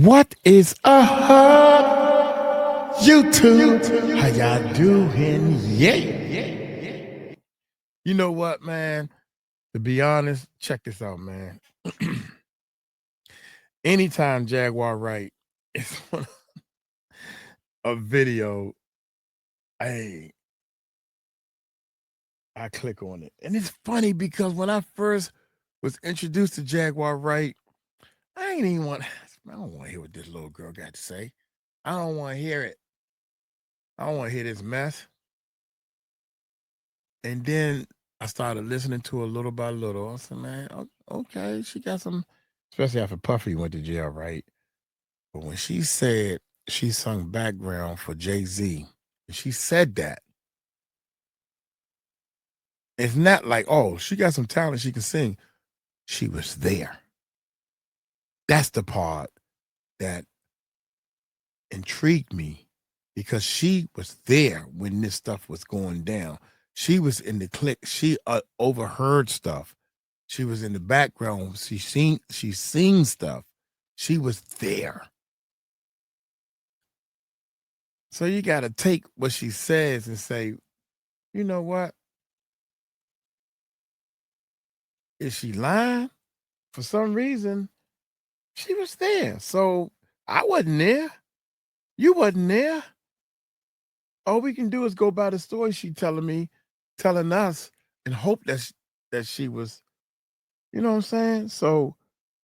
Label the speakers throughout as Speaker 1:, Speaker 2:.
Speaker 1: What is up, YouTube? How y'all doing? Yeah. You know what, man? To be honest, check this out, man. Anytime Jaguar Wright is on a video, I click on it. And it's funny because when I first was introduced to Jaguar Wright, I don't want to hear what this little girl got to say. I don't want to hear it. I don't want to hear this mess. And then I started listening to her little by little. I said, man, okay, she got some, especially after Puffy went to jail, right? But when she said she sung background for Jay-Z, and she said that, it's not like, oh, she got some talent, she can sing. She was there. That's the part that intrigued me because she was there when this stuff was going down. She was in the clique. She overheard stuff. She was in the background. She sings stuff. She was there. So you got to take what she says and say, you know what? Is she lying? For some reason, she was there. So I wasn't there. You wasn't there. All we can do is go by the story she telling us, and hope that she was, you know what I'm saying? So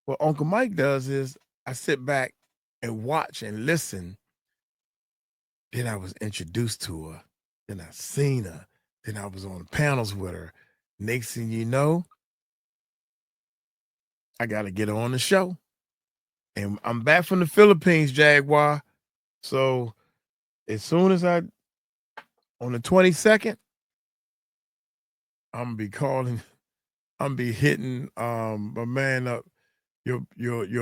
Speaker 1: what Uncle Mike does is I sit back and watch and listen. Then I was introduced to her. Then I seen her. Then I was on panels with her. Next thing you know, I got to get her on the show. And I'm back from the Philippines, Jaguar. So as soon as on the 22nd, I'm be hitting my man up, your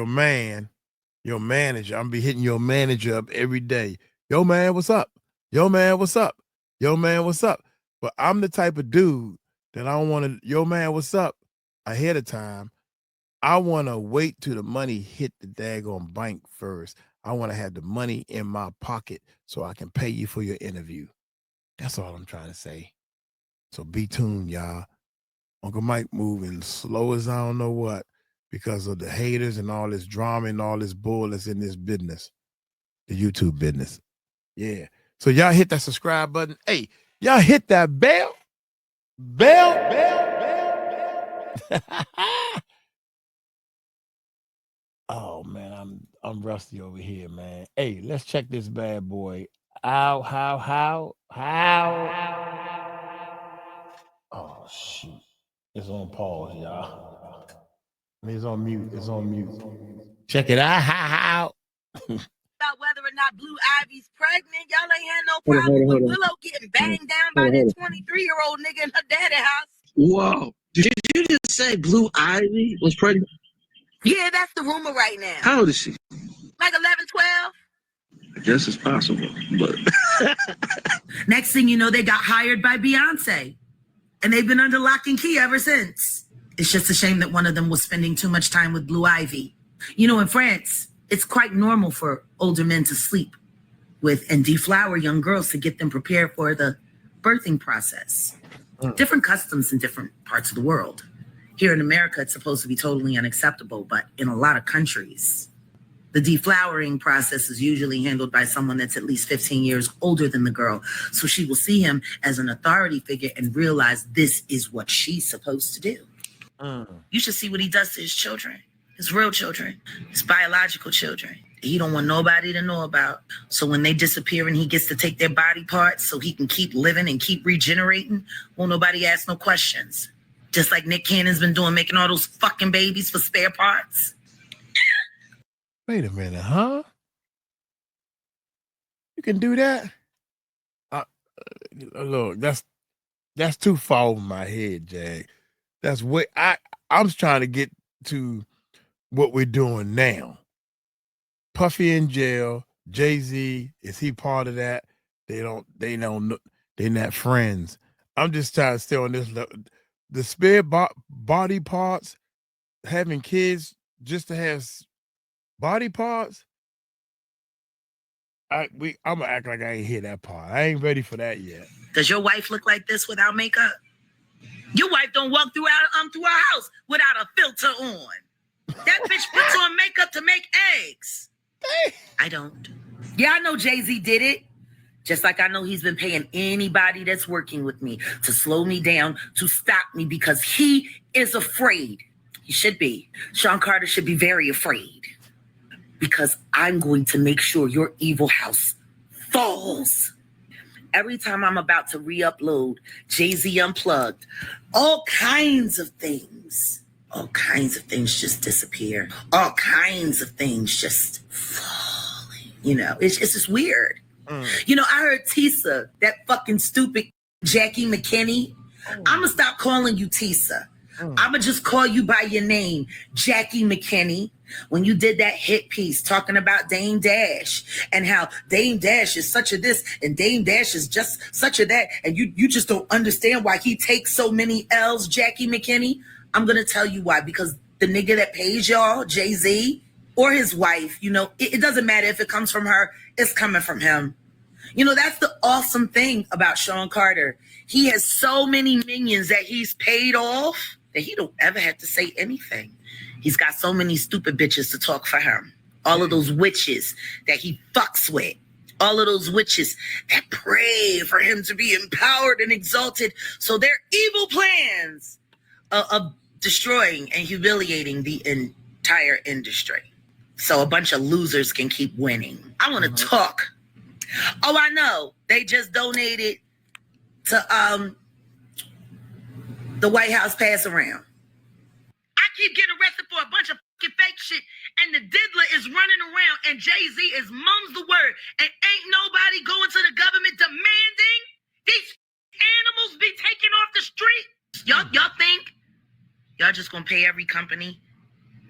Speaker 1: manager. I'm be hitting your manager up every day. Yo, man, what's up? Yo, man, what's up? Yo, man, what's up? But I'm the type of dude that I don't want to, yo, man, what's up? Ahead of time. I want to wait till the money hit the daggone bank first. I want to have the money in my pocket so I can pay you for your interview. That's all I'm trying to say. So be tuned, y'all. Uncle Mike moving slow as I don't know what because of the haters and all this drama and all this bull that's in this business, the YouTube business. Yeah. So y'all hit that subscribe button. Hey, y'all hit that bell. Bell. Oh man, I'm rusty over here, man. Hey, let's check this bad boy. How? Oh shoot. It's on pause, y'all. I mean, it's on mute. It's on mute. Check it out. How?
Speaker 2: About whether or not Blue Ivy's pregnant. Y'all ain't had no problem with Willow getting banged down by that 23-year-old nigga in her daddy house.
Speaker 3: Whoa. Did you just say Blue Ivy was pregnant?
Speaker 2: Yeah, that's the rumor right now.
Speaker 3: How old is she?
Speaker 2: Like 11, 12.
Speaker 3: I guess it's possible, but
Speaker 2: Next thing you know, they got hired by Beyoncé. And they've been under lock and key ever since. It's just a shame that one of them was spending too much time with Blue Ivy. You know, in France, it's quite normal for older men to sleep with and deflower young girls to get them prepared for the birthing process. Different customs in different parts of the world. Here in America, it's supposed to be totally unacceptable, but in a lot of countries, the deflowering process is usually handled by someone that's at least 15 years older than the girl. So she will see him as an authority figure and realize this is what she's supposed to do. You should see what he does to his children, his real children, his biological children. He don't want nobody to know about. So when they disappear and he gets to take their body parts so he can keep living and keep regenerating, won't nobody ask no questions. Just like Nick Cannon's been doing, making all those fucking babies for spare parts.
Speaker 1: Wait a minute, huh? You can do that? Look, that's too far over my head, Jag. That's what I'm trying to get to what we're doing now. Puffy in jail, Jay-Z, is he part of that? They don't know, they're not friends. I'm just trying to stay on this level. The spare body parts, having kids just to have body parts, I'm gonna act like I ain't hear that part. I ain't ready for that yet.
Speaker 2: Does your wife look like this without makeup? Your wife don't walk through our house without a filter on. That bitch puts on makeup to make eggs. I don't. Yeah, I know Jay-Z did it. Just like I know he's been paying anybody that's working with me to slow me down, to stop me, because he is afraid. He should be. Sean Carter should be very afraid. Because I'm going to make sure your evil house falls. Every time I'm about to re-upload Jay-Z Unplugged, all kinds of things just disappear. All kinds of things just falling. You know, it's just weird. You know, I heard Tisa, that fucking stupid Jackie McKinney. I'm going to stop calling you Tisa. I'm going to just call you by your name, Jackie McKinney. When you did that hit piece talking about Dame Dash and how Dame Dash is such a this and Dame Dash is just such a that, and you just don't understand why he takes so many L's, Jackie McKinney. I'm going to tell you why. Because the nigga that pays y'all, Jay-Z, or his wife, you know, it doesn't matter if it comes from her, it's coming from him. You know, that's the awesome thing about Sean Carter. He has so many minions that he's paid off that he don't ever have to say anything. He's got so many stupid bitches to talk for him. All of those witches that he fucks with. All of those witches that pray for him to be empowered and exalted. So their evil plans of destroying and humiliating the entire industry. So a bunch of losers can keep winning. I want to talk. Oh, I know. They just donated to the White House pass around. I keep getting arrested for a bunch of fucking fake shit, and the diddler is running around, and Jay-Z is mum's the word, and ain't nobody going to the government demanding these animals be taken off the street. Y'all think y'all just gonna pay every company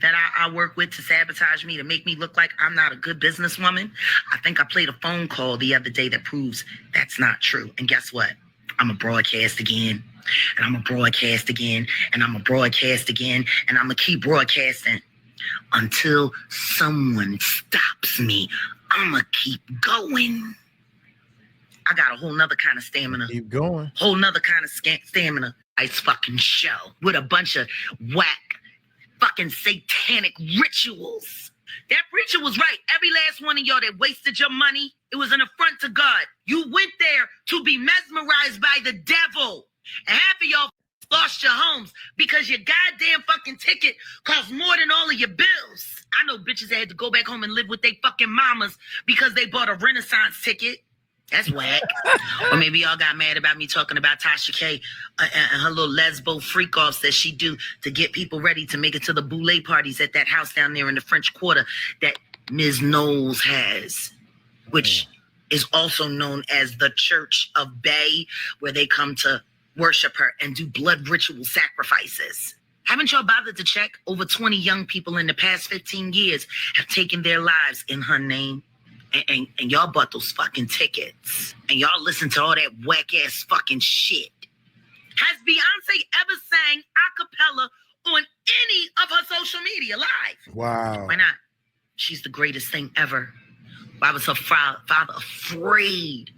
Speaker 2: that I work with to sabotage me, to make me look like I'm not a good businesswoman? I think I played a phone call the other day that proves that's not true. And guess what? I'm a broadcast again, and I'm a broadcast again, and I'm a broadcast again, and I'm gonna keep broadcasting until someone stops me. I'm gonna keep going. I got a whole nother kind of stamina.
Speaker 1: Keep going.
Speaker 2: Whole nother kind of stamina. Nice fucking show with a bunch of whack fucking satanic rituals. That preacher was right. Every last one of y'all that wasted your money, it was an affront to God. You went there to be mesmerized by the devil. And half of y'all lost your homes because your goddamn fucking ticket cost more than all of your bills. I know bitches that had to go back home and live with their fucking mamas because they bought a Renaissance ticket. That's whack. Or maybe y'all got mad about me talking about Tasha K and her little lesbo freak-offs that she do to get people ready to make it to the boule parties at that house down there in the French Quarter that Ms. Knowles has, which is also known as the Church of Bay, where they come to worship her and do blood ritual sacrifices. Haven't y'all bothered to check? Over 20 young people in the past 15 years have taken their lives in her name. And y'all bought those fucking tickets. And y'all listen to all that whack-ass fucking shit. Has Beyonce ever sang a cappella on any of her social media live?
Speaker 1: Wow.
Speaker 2: Why not? She's the greatest thing ever. Why was her father afraid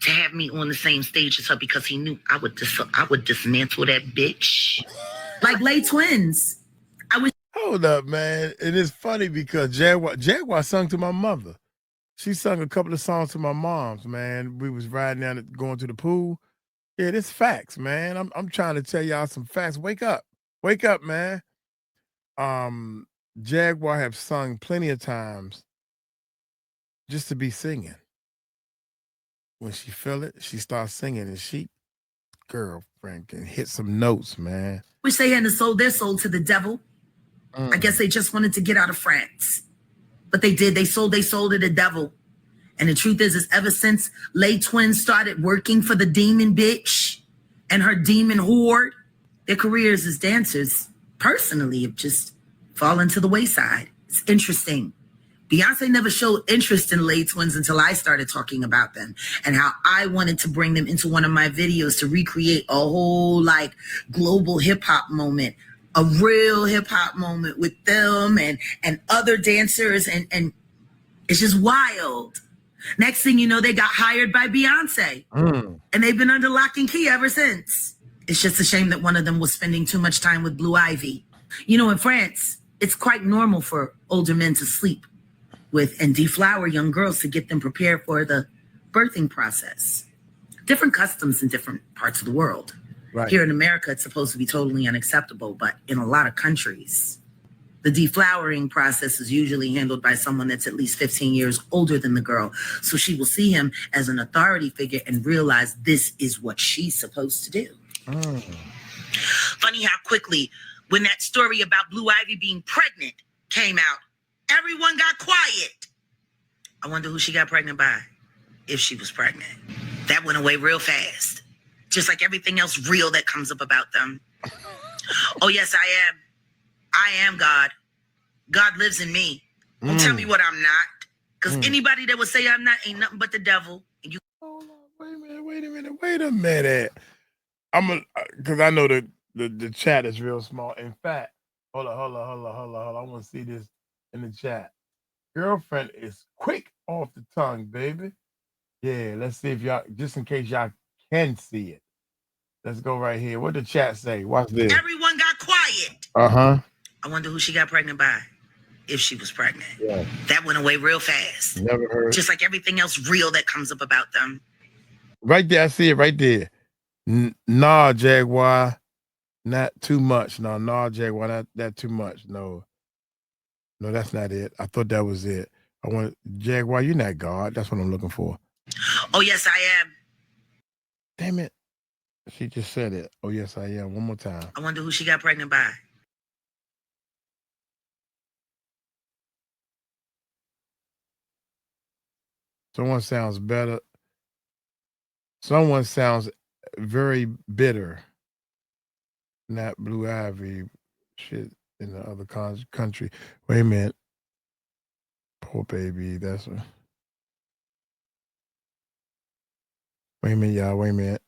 Speaker 2: to have me on the same stage as her? Because he knew I would dismantle that bitch. Like Lay Twins.
Speaker 1: Hold up, man. And it's funny because Jaguar sung to my mother. She sung a couple of songs to my mom's, man. We was riding down, going to the pool. Yeah, this facts, man. I'm trying to tell y'all some facts. Wake up, man. Jaguar have sung plenty of times just to be singing. When she feel it, she starts singing, and she, girlfriend, can hit some notes, man.
Speaker 2: Wish they hadn't sold their soul to the devil. I guess they just wanted to get out of France. But they did. They sold their soul to the devil. And the truth is ever since Lay Twins started working for the demon bitch and her demon horde, their careers as dancers, personally, have just fallen to the wayside. It's interesting. Beyonce never showed interest in Lay Twins until I started talking about them and how I wanted to bring them into one of my videos to recreate a whole like global hip hop moment, a real hip hop moment with them and other dancers. And it's just wild Next thing you know, they got hired by Beyonce. And they've been under lock and key ever since. It's just a shame that one of them was spending too much time with Blue Ivy. You know, in France, it's quite normal for older men to sleep with and deflower young girls to get them prepared for the birthing process. Different customs in different parts of the world.
Speaker 1: Right.
Speaker 2: Here in America, it's supposed to be totally unacceptable, but in a lot of countries, the deflowering process is usually handled by someone that's at least 15 years older than the girl. So she will see him as an authority figure and realize this is what she's supposed to do. Funny how quickly, when that story about Blue Ivy being pregnant came out, everyone got quiet. I wonder who she got pregnant by, if she was pregnant. That went away real fast. Just like everything else real that comes up about them. Oh, yes, I am. I am God. God lives in me. Don't tell me what I'm not. Because anybody that would say I'm not ain't nothing but the devil. And you.
Speaker 1: Hold on, wait a minute. Because I know the chat is real small. In fact, hold on. I want to see this in the chat. Girlfriend is quick off the tongue, baby. Yeah, let's see if y'all, just in case y'all can see it. Let's go right here. What the chat say? Watch this.
Speaker 2: Everyone got quiet. I wonder who she got pregnant by, if she was pregnant.
Speaker 1: Yeah.
Speaker 2: That went away real fast.
Speaker 1: Never heard.
Speaker 2: Just like everything else real that comes up about them.
Speaker 1: Right there, I see it right there. Nah, Jaguar, not too much. Nah, Jaguar, not that too much. No, that's not it. I thought that was it. I want Jaguar. You're not God. That's what I'm looking for.
Speaker 2: Oh, yes, I am.
Speaker 1: Damn it. She just said it. Oh, yes, I am. One more time.
Speaker 2: I wonder who she got pregnant by.
Speaker 1: Someone sounds better. Someone sounds very bitter. Not Blue Ivy. Shit in the other country. Wait a minute. Poor baby. That's a... Wait a minute, y'all. Wait a minute.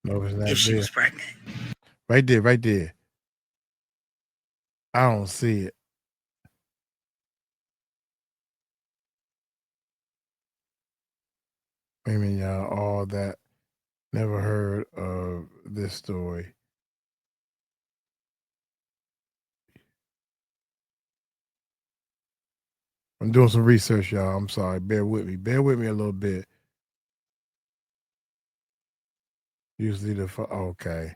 Speaker 1: No, it's not
Speaker 2: if she
Speaker 1: there.
Speaker 2: was pregnant.
Speaker 1: Right there. I don't see it. Wait a minute, y'all. All that. Never heard of this story. I'm doing some research, y'all. I'm sorry. Bear with me. Bear with me a little bit. Usually okay.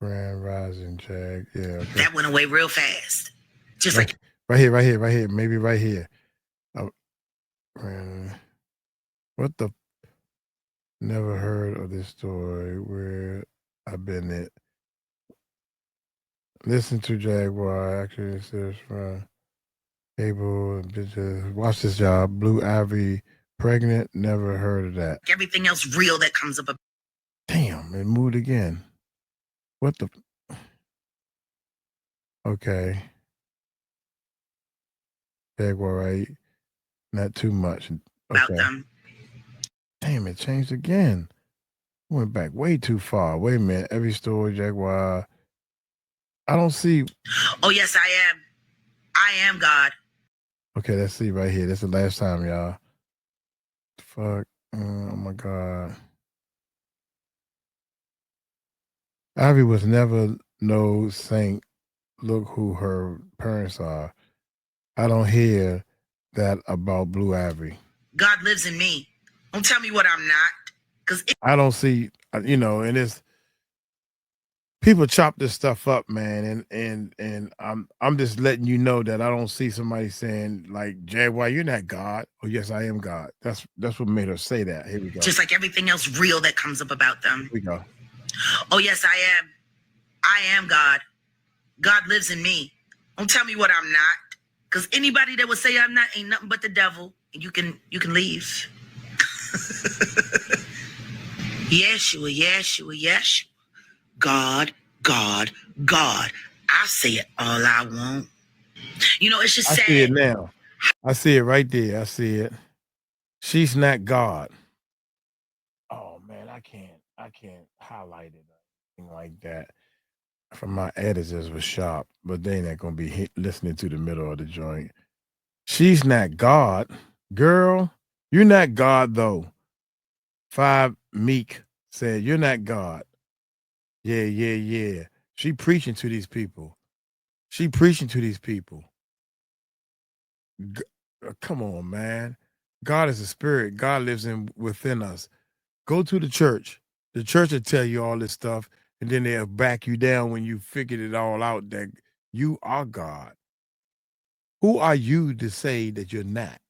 Speaker 1: Grand Rising Jag. Yeah. Okay.
Speaker 2: That went away real fast. Just
Speaker 1: right,
Speaker 2: like
Speaker 1: right here. Maybe right here. What the? Never heard of this story. Where I've been at. Listen to Jaguar. Actually, it says from cable and bitches. Watch this, y'all. Blue Ivy pregnant. Never heard of that.
Speaker 2: everything else real that comes up.
Speaker 1: Damn, it moved again. What the? Okay. Jaguar Wright. Not too much.
Speaker 2: About them.
Speaker 1: Damn, it changed again. Went back way too far. Wait a minute. Every story, Jaguar. I don't see.
Speaker 2: Oh, yes, I am. I am God.
Speaker 1: Okay, let's see right here. This is the last time, y'all. Fuck. Oh my God. Ivy was never no saint. Look who her parents are. I don't hear that about Blue Ivy.
Speaker 2: God lives in me. Don't tell me what I'm not. Because
Speaker 1: I don't see, and it's people chop this stuff up, man, and I'm just letting you know that I don't see somebody saying like, Jaguar, you're not God. Oh, yes, I am God. That's what made her say that. Here we go.
Speaker 2: Just like everything else real that comes up about them.
Speaker 1: Here we go.
Speaker 2: Oh, yes, I am. I am God. God lives in me. Don't tell me what I'm not. Because anybody that would say I'm not ain't nothing but the devil. And you can leave. Yeshua. God. I say it all I want. It's just sad.
Speaker 1: I see it now. I see it right there. I see it. She's not God. Oh man, I can't highlight it like that. From my editors was sharp, but they ain't gonna be listening to the middle of the joint. She's not God, girl. You're not God though. 5 Meek said, "You're not God." Yeah, yeah, yeah. She preaching to these people. She preaching to these people. Come on, man. God is a spirit. God lives within us. Go to the church. The church will tell you all this stuff, and then they'll back you down when you figured it all out that you are God. Who are you to say that you're not?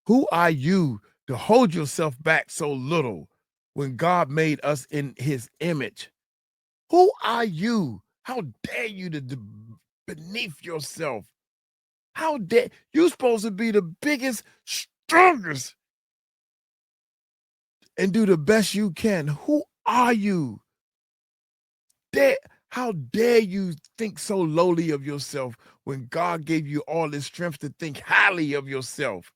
Speaker 1: Who are you to hold yourself back so little when God made us in his image? Who are you? How dare you to beneath yourself? How dare you supposed to be the biggest, strongest, and do the best you can? Who are you? How dare you think so lowly of yourself when God gave you all this strength to think highly of yourself?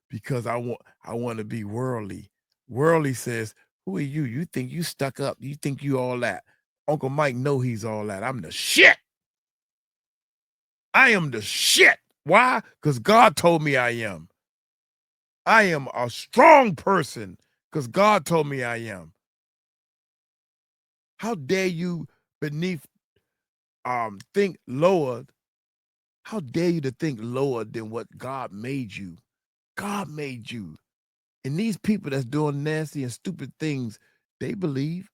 Speaker 1: Because I want to be worldly. Worldly says, who are you? You think you stuck up. You think you all that. Uncle Mike know he's all that. I'm the shit. I am the shit. Why? Because God told me I am. I am a strong person because God told me I am. How dare you beneath think lower? How dare you to think lower than what God made you? God made you. And these people that's doing nasty and stupid things, they believe.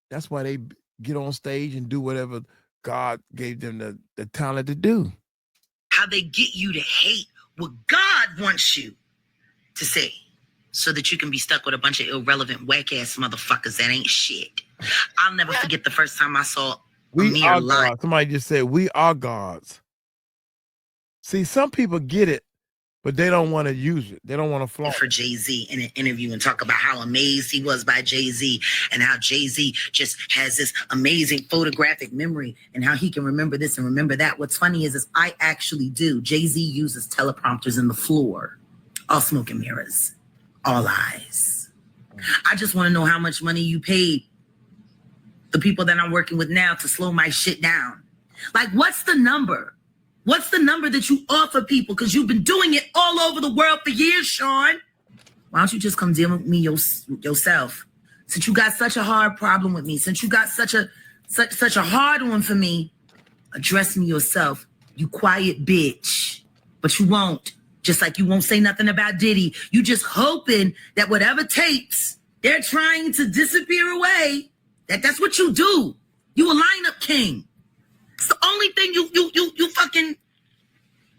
Speaker 1: That's why they get on stage and do whatever God gave them the talent to do.
Speaker 2: How they get you to hate what God wants you to say so that you can be stuck with a bunch of irrelevant, whack-ass motherfuckers that ain't shit. I'll never forget the first time I saw
Speaker 1: We are gods. Somebody just said, we are gods. See, some people get it, but they don't want to use it. They don't want to flaunt
Speaker 2: for Jay-Z in an interview and talk about how amazed he was by Jay-Z and how Jay-Z just has this amazing photographic memory and how he can remember this and remember that. What's funny is I actually do. Jay-Z uses teleprompters in the floor, all smoke and mirrors, all eyes. I just want to know how much money you paid the people that I'm working with now to slow my shit down. Like, what's the number? What's the number that you offer people? Because you've been doing it all over the world for years, Sean. Why don't you just come deal with me yourself? Since you got such a hard problem with me, since you got such a hard one for me, address me yourself, you quiet bitch. But you won't. Just like you won't say nothing about Diddy. You just hoping that whatever tapes they're trying to disappear away, that's what you do. You a lineup king. It's the only thing you fucking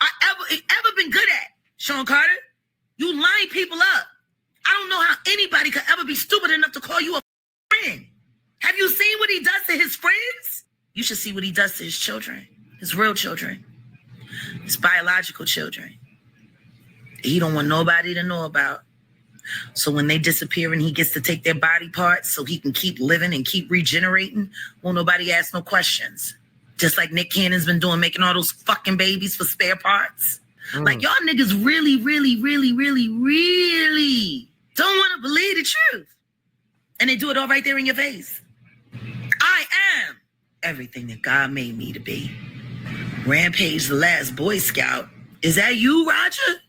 Speaker 2: ever been good at, Sean Carter. You line people up. I don't know how anybody could ever be stupid enough to call you a friend. Have you seen what he does to his friends? You should see what he does to his children, his real children, his biological children. He don't want nobody to know about. So when they disappear and he gets to take their body parts so he can keep living and keep regenerating, won't nobody ask no questions. Just like Nick Cannon's been doing, making all those fucking babies for spare parts. Like, y'all niggas really don't want to believe the truth. And they do it all right there in your face. I am everything that God made me to be. Rampage, the last Boy Scout. Is that you, Roger?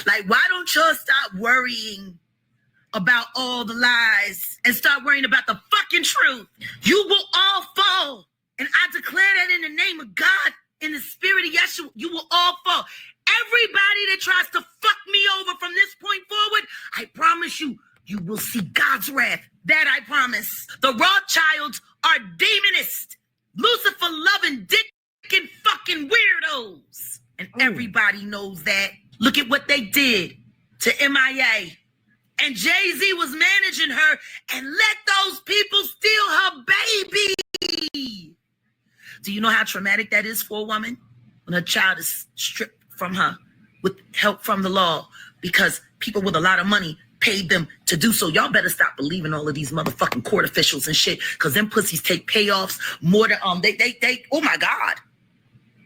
Speaker 2: Like, why don't y'all stop worrying about all the lies and start worrying about the fucking truth? You will all fall. And I declare that in the name of God, in the spirit of Yeshua, you will all fall. Everybody that tries to fuck me over from this point forward, I promise you, you will see God's wrath. That I promise. The Rothschilds are demonist, Lucifer-loving, dick and fucking weirdos. And everybody knows that. Look at what they did to MIA. And Jay-Z was managing her and let those people steal her baby. Do you know how traumatic that is for a woman when her child is stripped from her with help from the law because people with a lot of money paid them to do so? Y'all better stop believing all of these motherfucking court officials and shit, because them pussies take payoffs more than they oh my God.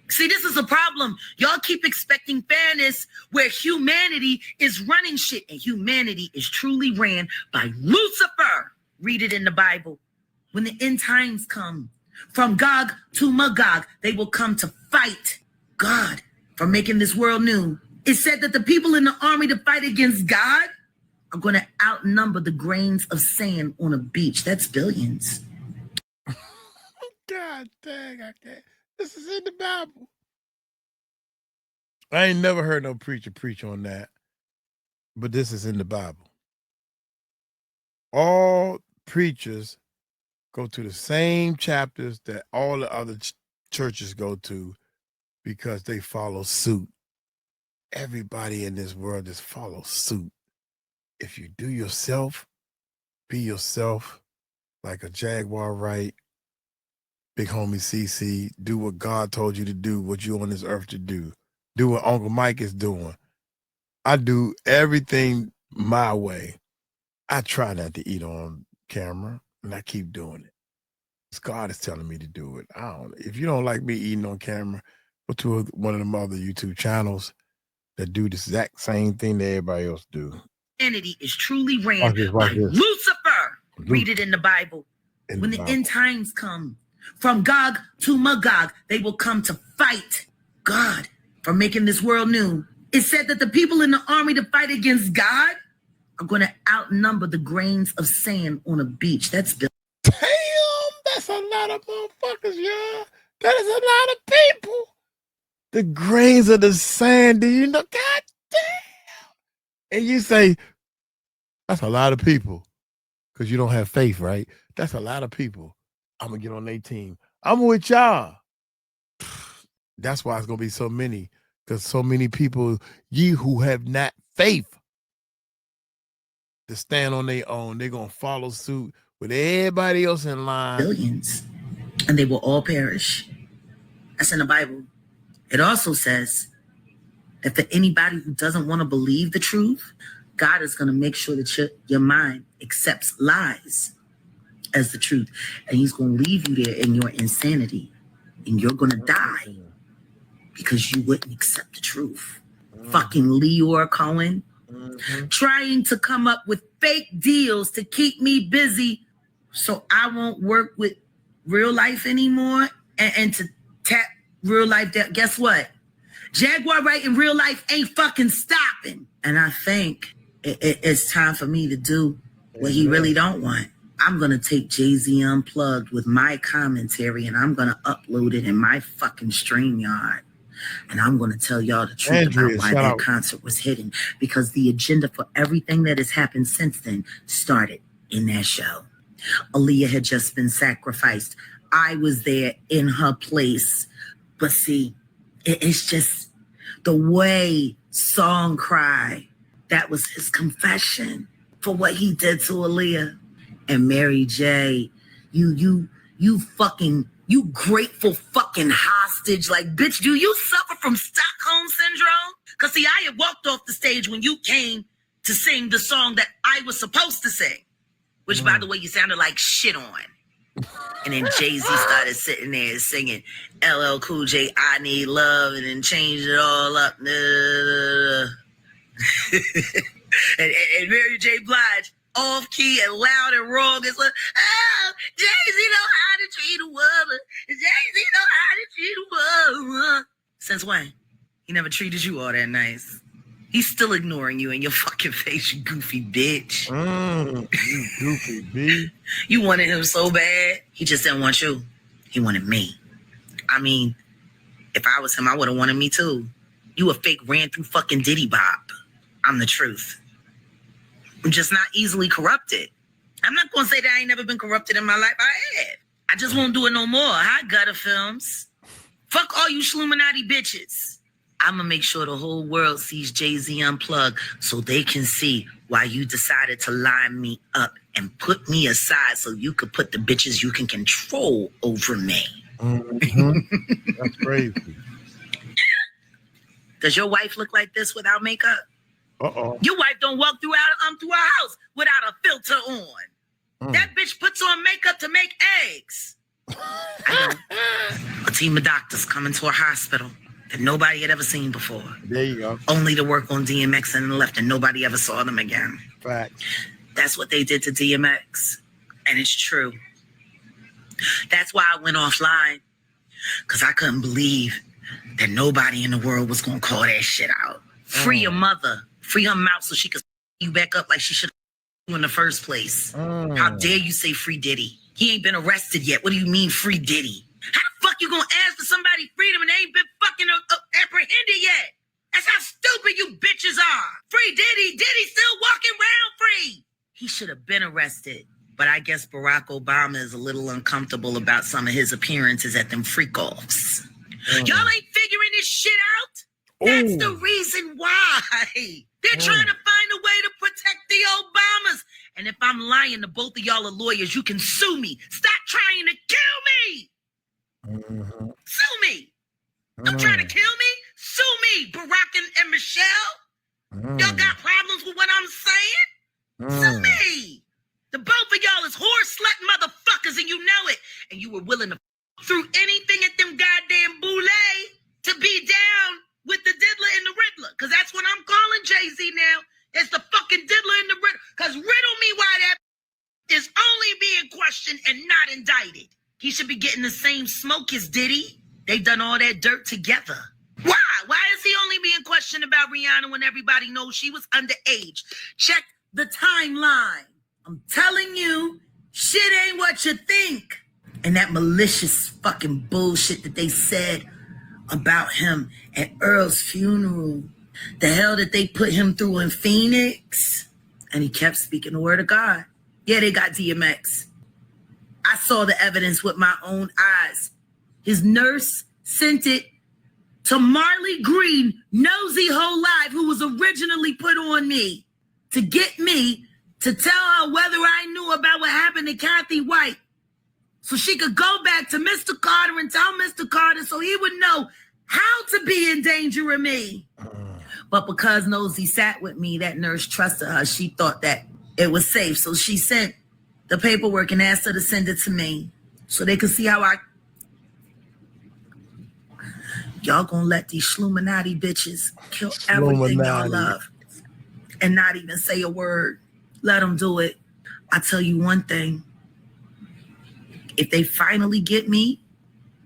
Speaker 2: See, this is a problem. Y'all keep expecting fairness where humanity is running shit, and humanity is truly ran by Lucifer. Read it in the Bible. When the end times come, From Gog to Magog, they will come to fight God for making this world new. It said that the people in the army to fight against God are going to outnumber the grains of sand on a beach. That's billions.
Speaker 1: God dang, I can't. This is in the Bible. I ain't never heard no preacher preach on that, but this is in the Bible. All preachers go to the same chapters that all the other churches go to because they follow suit. Everybody in this world just follows suit. If you do yourself, be yourself, like a Jaguar Wright, big homie CC, do what God told you to do, what you on this earth to do. Do what Uncle Mike is doing. I do everything my way. I try not to eat on camera, and I keep doing it. God is telling me to do it. If you don't like me eating on camera, go to one of them other YouTube channels that do the exact same thing that everybody else do.
Speaker 2: Humanity is truly ran by Lucifer. Read it in the Bible. When the end times come, from Gog to Magog, they will come to fight God for making this world new. It said that the people in the army to fight against God are going to outnumber the grains of sand on a beach. That's Bill.
Speaker 1: Damn, that's a lot of motherfuckers, y'all. That is a lot of people. The grains of the sand, do you know? God damn. And you say, that's a lot of people. Because you don't have faith, right? That's a lot of people. I'm going to get on their team. I'm with y'all. That's why it's going to be so many. Because so many people, ye who have not faith, to stand on their own, they're going to follow suit with everybody else in line.
Speaker 2: Billions. And they will all perish. That's in the Bible. It also says that for anybody who doesn't want to believe the truth, God is going to make sure that your mind accepts lies as the truth. And he's going to leave you there in your insanity. And you're going to die because you wouldn't accept the truth. Fucking Leora Cohen. Trying to come up with fake deals to keep me busy so I won't work with real life anymore and to tap real life debt. Guess what? Jaguar Wright in real life ain't fucking stopping. And I think it's time for me to do what he really don't want. I'm going to take Jay-Z Unplugged with my commentary and I'm going to upload it in my fucking StreamYard. And I'm going to tell y'all the truth about why that concert was hidden, because the agenda for everything that has happened since then started in that show. Aaliyah had just been sacrificed. I was there in her place. But see, it's just the way Song Cry, that was his confession for what he did to Aaliyah. And Mary J, you grateful fucking hostage. Like, bitch, do you suffer from Stockholm syndrome? Because, see, I had walked off the stage when you came to sing the song that I was supposed to sing, which, by the way, you sounded like shit on. And then Jay-Z started sitting there singing LL Cool J, I Need Love, and then changed it all up. and Mary J. Blige, off key and loud and wrong. It's like, oh, Jay-Z know how to treat a woman. Jay-Z know how to treat a woman. Since when? He never treated you all that nice. He's still ignoring you in your fucking face, you goofy bitch.
Speaker 1: You goofy bitch.
Speaker 2: You wanted him so bad. He just didn't want you. He wanted me. I mean, if I was him, I would have wanted me too. You a fake ran through fucking Diddy Bop. I'm the truth. I'm just not easily corrupted. I'm not going to say that I ain't never been corrupted in my life. I had. I just won't do it no more. Hi, gutter films. Fuck all you Shluminati bitches. I'm going to make sure the whole world sees Jay-Z Unplugged so they can see why you decided to line me up and put me aside so you could put the bitches you can control over me.
Speaker 1: That's crazy.
Speaker 2: Does your wife look like this without makeup?
Speaker 1: Uh-oh.
Speaker 2: Your wife don't walk through our house without a filter on. That bitch puts on makeup to make eggs. I know. A team of doctors coming to a hospital that nobody had ever seen before.
Speaker 1: There you go.
Speaker 2: Only to work on DMX and left, and nobody ever saw them again.
Speaker 1: Fact.
Speaker 2: That's what they did to DMX. And it's true. That's why I went offline, because I couldn't believe that nobody in the world was going to call that shit out. Free your mother. Free her mouth so she could you back up like she should have in the first place. How dare you say free Diddy? He ain't been arrested yet. What do you mean free Diddy? How the fuck you going to ask for somebody's freedom and they ain't been fucking apprehended yet? That's how stupid you bitches are. Free Diddy. Diddy's still walking around free. He should have been arrested. But I guess Barack Obama is a little uncomfortable about some of his appearances at them freak-offs. Y'all ain't figuring this shit out? That's the reason why. They're trying to find a way to protect the Obamas. And if I'm lying to both of y'all are lawyers, you can sue me. Stop trying to kill me. Sue me. Don't try to kill me. Sue me, Barack and Michelle. Y'all got problems with what I'm saying? Sue me. The both of y'all is horse-slut motherfuckers, and you know it. And you were willing to through anything at them goddamn boulay to be down with the diddler and the riddler. Because that's what I'm calling Jay-Z now. It's the fucking diddler and the riddler. Because riddle me why that is only being questioned and not indicted. He should be getting the same smoke as Diddy. They done all that dirt together. Why? Why is he only being questioned about Rihanna when everybody knows she was underage? Check the timeline. I'm telling you, shit ain't what you think. And that malicious fucking bullshit that they said about him at Earl's funeral. The hell that they put him through in Phoenix. And he kept speaking the word of God. Yeah, they got DMX. I saw the evidence with my own eyes. His nurse sent it to Marley Green, nosy whole life, who was originally put on me to get me to tell her whether I knew about what happened to Kathy White. So she could go back to Mr. Carter and tell Mr. Carter so he would know how to be in danger of me. But because Nosy sat with me, that nurse trusted her. She thought that it was safe. So she sent the paperwork and asked her to send it to me so they could see how I... Y'all gonna let these Schluminati bitches kill everything y'all love and not even say a word. Let them do it. I tell you one thing. If they finally get me,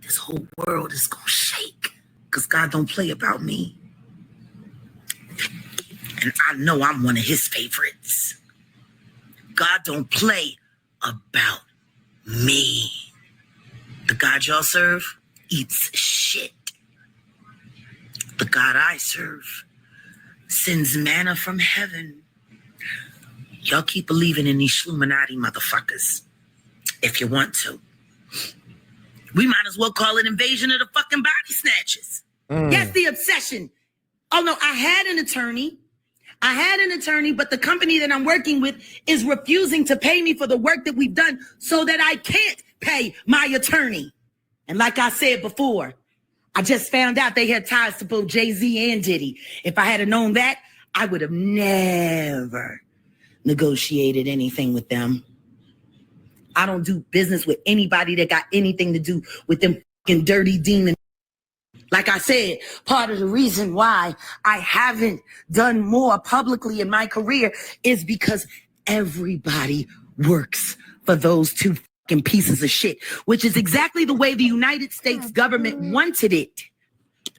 Speaker 2: this whole world is gonna shake because God don't play about me. And I know I'm one of his favorites. God don't play about me. The God y'all serve eats shit. The God I serve sends manna from heaven. Y'all keep believing in these Schluminati motherfuckers if you want to. We might as well call it invasion of the fucking body snatchers. Yes, the obsession. Oh no, I had an attorney, but the company that I'm working with is refusing to pay me for the work that we've done so that I can't pay my attorney. And like I said before, I just found out they had ties to both Jay-Z and Diddy. If I had known that, I would have never negotiated anything with them. I don't do business with anybody that got anything to do with them fucking dirty demons. Like I said, part of the reason why I haven't done more publicly in my career is because everybody works for those two fucking pieces of shit, which is exactly the way the United States government wanted it,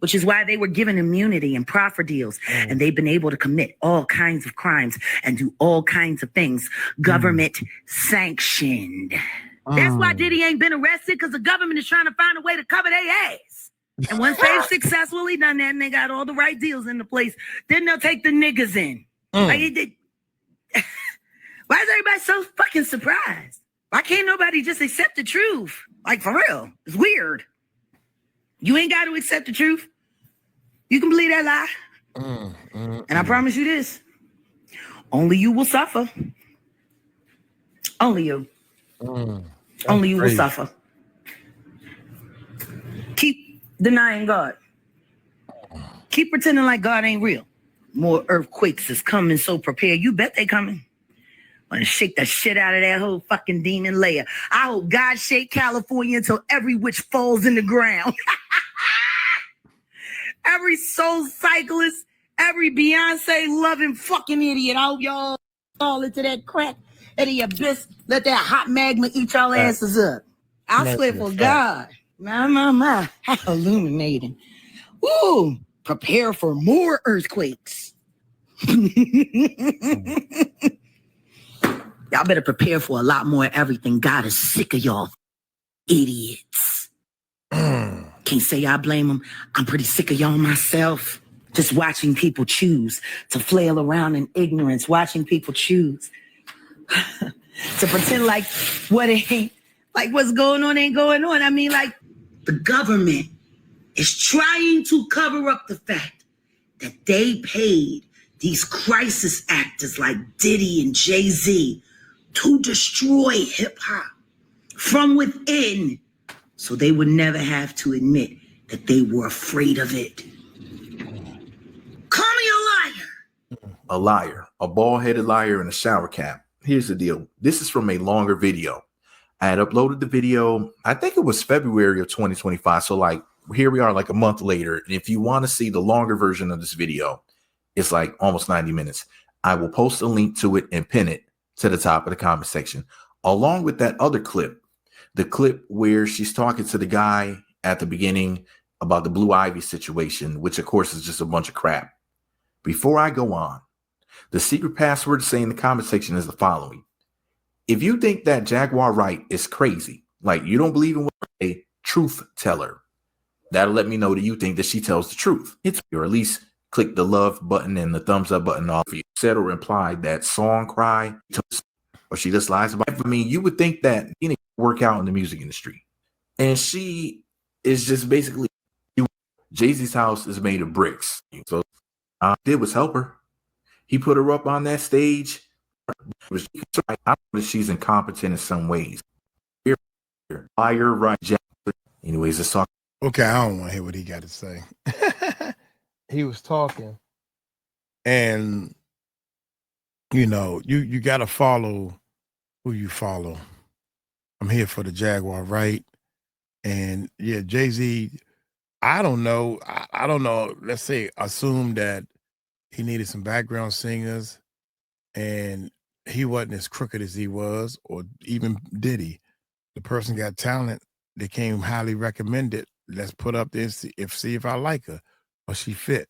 Speaker 2: which is why they were given immunity and proffer deals, and they've been able to commit all kinds of crimes and do all kinds of things government sanctioned. That's why Diddy ain't been arrested, because the government is trying to find a way to cover their ass. And once they've successfully done that and they got all the right deals into place, then they'll take the niggas in. Like it did. Why is everybody so fucking surprised? Why can't nobody just accept the truth? Like, for real. It's weird. You ain't got to accept the truth. You can believe that lie. And I promise you this. Only you will suffer. Only you. Only you will suffer. Keep denying God. Keep pretending like God ain't real. More earthquakes is coming, so prepare. You bet they coming. I'm gonna shake the shit out of that whole fucking demon layer. I hope God shake California until every witch falls in the ground. Every soul cyclist, every Beyoncé loving fucking idiot. I hope y'all fall into that crack of the abyss. Let that hot magma eat y'all asses up. I swear for God. My. How illuminating. Ooh, prepare for more earthquakes. Y'all better prepare for a lot more everything. God is sick of y'all idiots. Can't say I blame them. I'm pretty sick of y'all myself. Just watching people choose to flail around in ignorance, watching people choose to pretend like what ain't, like what's going on ain't going on. I mean, like the government is trying to cover up the fact that they paid these crisis actors like Diddy and Jay-Z to destroy hip-hop from within, so they would never have to admit that they were afraid of it. Call me a liar.
Speaker 4: A liar, a bald-headed liar in a shower cap. Here's the deal. This is from a longer video. I had uploaded the video, I think it was February of 2025. So like here we are like a month later. And if you want to see the longer version of this video, it's like almost 90 minutes. I will post a link to it and pin it to the top of the comment section, along with that other clip, the clip where she's talking to the guy at the beginning about the Blue Ivy situation, which of course is just a bunch of crap. Before I go on, the secret password to say in the comment section is the following. If you think that Jaguar Wright is crazy, like you don't believe in a truth teller, that'll let me know that you think that she tells the truth. Or at least click the love button and the thumbs up button off. You said or implied that song cry, or she just lies about it. I mean, you would think that you need to work out in the music industry. And she is just basically, Jay-Z's house is made of bricks. So all I did was help her. He put her up on that stage. I know that she's incompetent in some ways. Liar, right? Anyways, let's talk.
Speaker 1: Okay, I don't want to hear what he got to say. He was talking, and you know, you got to follow who you follow. I'm here for the Jaguar Wright, and yeah, Jay-Z. I don't know. I don't know. Let's say assume that he needed some background singers, and he wasn't as crooked as he was, or even Diddy. The person got talent. They came highly recommended. Let's put up this see if I like her or she fit.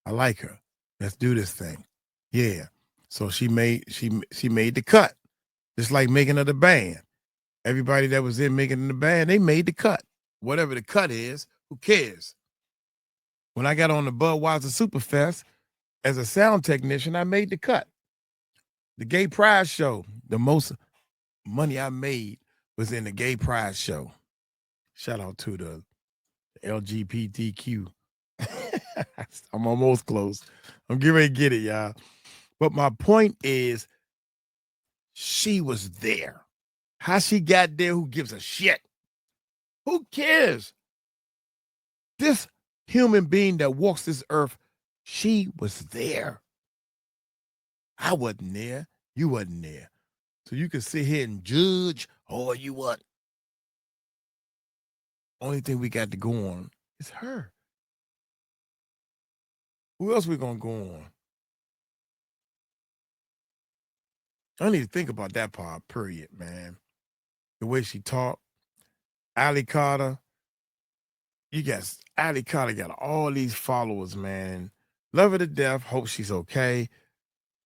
Speaker 1: I like her. Let's do this thing. Yeah. So she made the cut. Just like making of the band. Everybody that was in making the band, they made the cut. Whatever the cut is, who cares? When I got on the Budweiser Superfest as a sound technician, I made the cut. The Gay Pride show, the most money I made was in the Gay Pride show. Shout out to the LGBTQ. I'm almost close. I'm getting ready to get it, y'all. But my point is, she was there. How she got there, who gives a shit? Who cares? This human being that walks this earth, she was there. I wasn't there. You wasn't there. So you can sit here and judge, oh, you what? Only thing we got to go on is her. Who else we gonna go on? I need to think about that part, period, man. The way she talked. Ali Carter. Ali Carter got all these followers, man. Love her to death. Hope she's okay.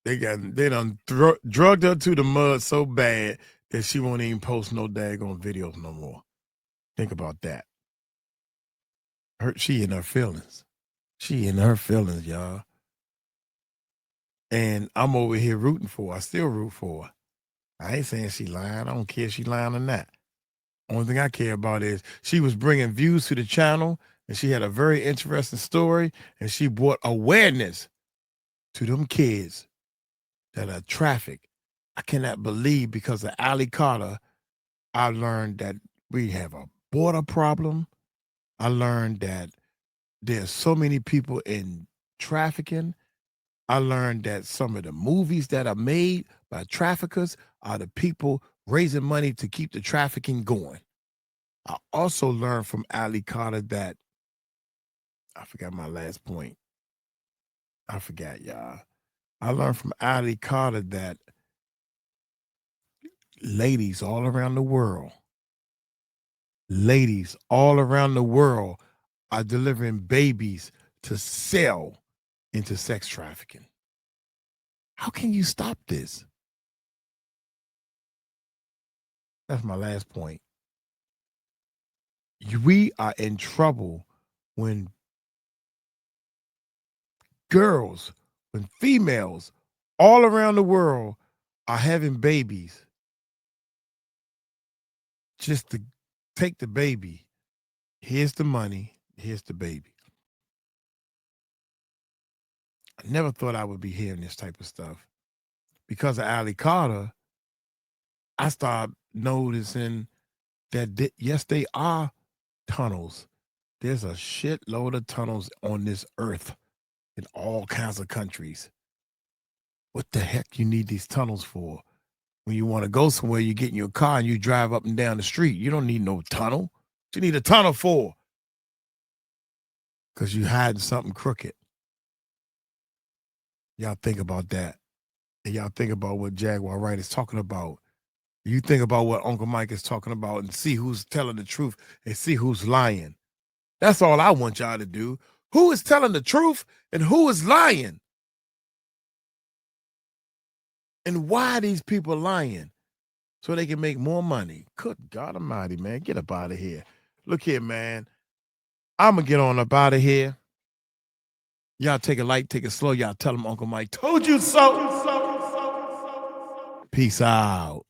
Speaker 1: They done drugged her to the mud so bad that she won't even post no daggone videos no more. Think about that. She in her feelings. She in her feelings, y'all. And I'm over here rooting for her. I still root for her. I ain't saying she lying. I don't care if she lying or not. Only thing I care about is she was bringing views to the channel, and she had a very interesting story, and she brought awareness to them kids that are trafficked. I cannot believe because of Ali Carter, I learned that we have a border problem. I learned that there's so many people in trafficking. I learned that some of the movies that are made by traffickers are the people raising money to keep the trafficking going. I also learned from Ali Carter that, I forgot my last point. I forgot, y'all. I learned from Ali Carter that ladies all around the world ladies all around the world are delivering babies to sell into sex trafficking. How can you stop this? That's my last point. We are in trouble when girls, when females all around the world are having babies just to take the baby. Here's the money. Here's the baby. I never thought I would be hearing this type of stuff. Because of Ali Carter, I started noticing that, yes, they are tunnels. There's a shitload of tunnels on this earth in all kinds of countries. What the heck you need these tunnels for? When you want to go somewhere, you get in your car and you drive up and down the street. You don't need no tunnel. What you need a tunnel for? Because you're hiding something crooked. Y'all think about that. And y'all think about what Jaguar Wright is talking about. You think about what Uncle Mike is talking about and see who's telling the truth and see who's lying. That's all I want y'all to do. Who is telling the truth and who is lying? And why are these people lying? So they can make more money. Good God Almighty, man. Get up out of here. Look here, man. I'm going to get on up out of here. Y'all take it light, take it slow. Y'all tell them Uncle Mike told you so. Peace out.